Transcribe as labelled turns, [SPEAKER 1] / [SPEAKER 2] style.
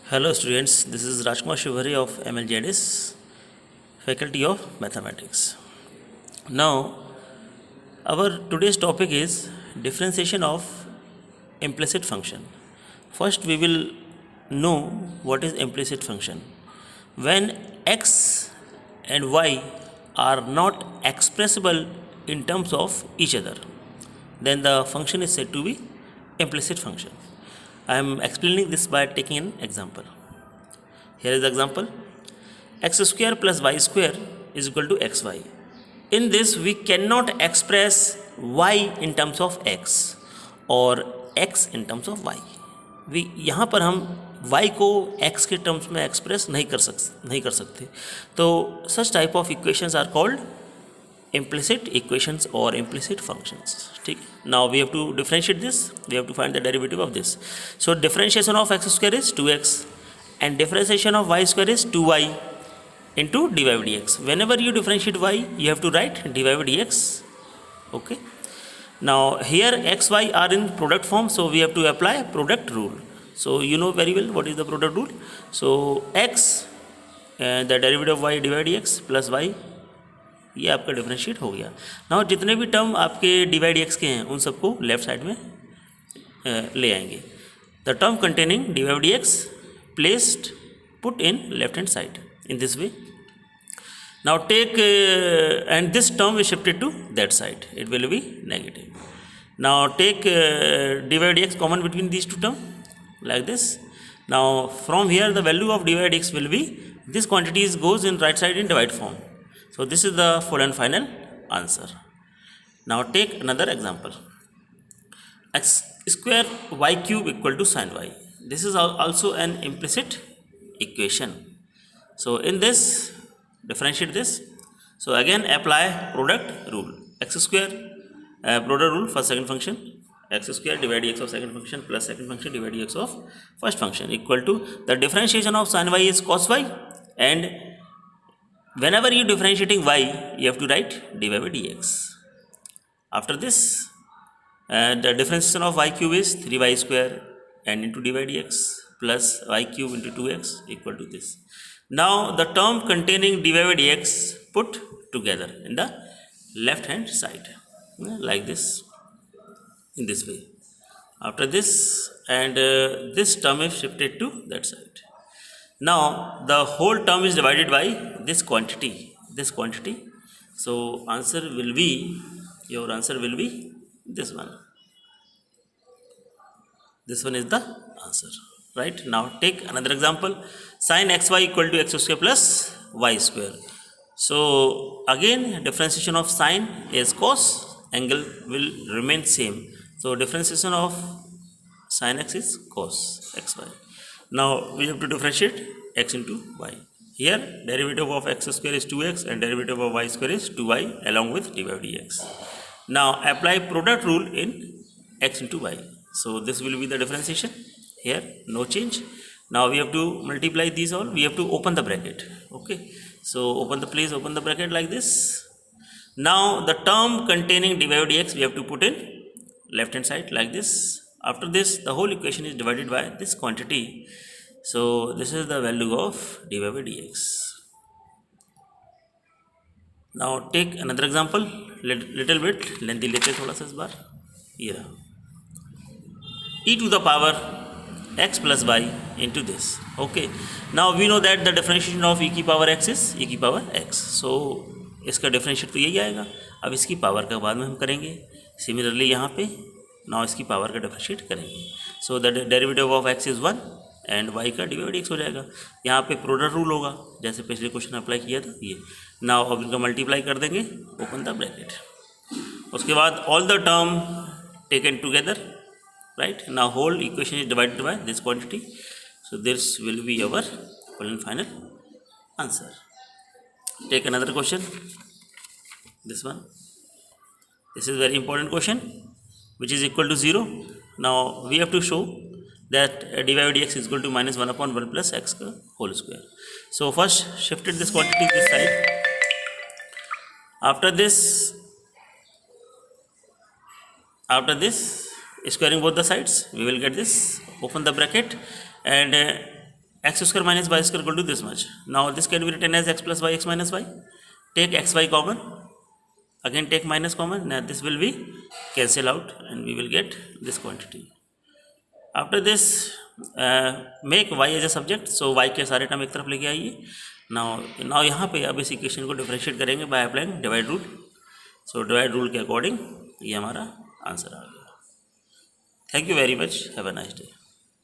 [SPEAKER 1] Hello students, this is Rajkumar Shivari of MLJDS, Faculty of Mathematics. Now, our today's topic is differentiation of implicit function. First, we will know what is implicit function. When x and y are not expressible in terms of each other, then the function is said to be implicit function. I am explaining this by taking an example. Here is the example. X square plus y square is equal to xy. In this, we cannot express y in terms of x or x in terms of y. यहाँ पर हम y को x के terms में express नहीं कर सकते. तो such type of equations are called implicit equations or implicit functions. ठीक. Now we have to differentiate this. We have to find the derivative of this. So differentiation of x square is 2x and differentiation of y square is 2y into dy by dx. Whenever you differentiate y, you have to write dy by dx. Okay. Now here x, y are in product form, so we have to apply product rule. So you know very well what is the product rule. So x the derivative of y dy by dx plus y, ये आपका differentiate हो गया. Now जितने भी term आपके divide d x के हैं उन सबको लेफ्ट साइड में ले आएंगे. The term containing divide d x placed put in left hand side in this way. Now take and this term is shifted to that side, it will be negative. Now take divide d x common between these two term like this. Now from here the value of divide d x will be this quantities goes in right side in divide form. So this is the full and final answer. Now take another example. X square y cube equal to sin y. This is also an implicit equation. So in this, differentiate this. So again apply product rule. X square product rule for second function. X square divided dx of second function plus second function divided dx of first function equal to the differentiation of sin y is cos y, and whenever you differentiating y, you have to write dy by dx. After this, the differentiation of y cube is 3y square and into dy by dx plus y cube into 2x equal to this. Now the term containing dy by dx put together in the left hand side like this, in this way. After this, and this term is shifted to that side. Now the whole term is divided by this quantity. So answer will be, your answer will be this one. This one is the answer, right? Now take another example. Sin xy equal to x square plus y square. So again differentiation of sin is cos, angle will remain same. So differentiation of sin x is cos xy. Now we have to differentiate x into y. Here derivative of x square is 2x and derivative of y square is 2y along with dy by dx. Now apply product rule in x into y. So this will be the differentiation. Here no change. Now we have to multiply these all. We have to open the bracket. Okay. So open the bracket like this. Now the term containing dy by dx we have to put in left hand side like this. After this, the whole equation is divided by this quantity. So this is the value of dy by dx. Now take another example, little bit lengthy लेते थोड़ा सा इस बार. ये रहा e to the power x plus y into this. Okay. Now we know that the differentiation of e की power x is e की power x. So इसका differentiate तो यही आएगा. अब इसकी पावर का बाद में हम करेंगे. Similarly यहाँ पे now इसकी पावर का डिफरेंशिएट करेंगे. So the derivative of x is 1 and y का डी बाई डी एक्स हो जाएगा. यहाँ पे प्रोडक्ट रूल होगा जैसे पिछले क्वेश्चन अप्लाई किया था ये. नाउ अब इनका मल्टीप्लाई कर देंगे, ओपन द ब्रैकेट. उसके बाद all the term taken together, right. Now whole equation is divided by this quantity. So this will be our full and final answer. Take another question, this one. This is very important question which is equal to 0. Now we have to show that dy by dx is equal to minus 1 upon 1 plus x whole square. So first shifted this quantity this side. After this squaring both the sides, we will get this. Open the bracket and x square minus y square equal to this much. Now this can be written as x plus y, x minus y. Take xy common, again take minus common. Now this will be cancel out and we will get this quantity. After this make y as a subject, so y के सारे term एक तरफ लेके आइए. now यहाँ पे अब इस इक्वेशन को डिफरेंशिएट करेंगे by applying divide rule. So divide rule के अकॉर्डिंग ये हमारा आंसर आ गया. Thank you very much. Have a nice day.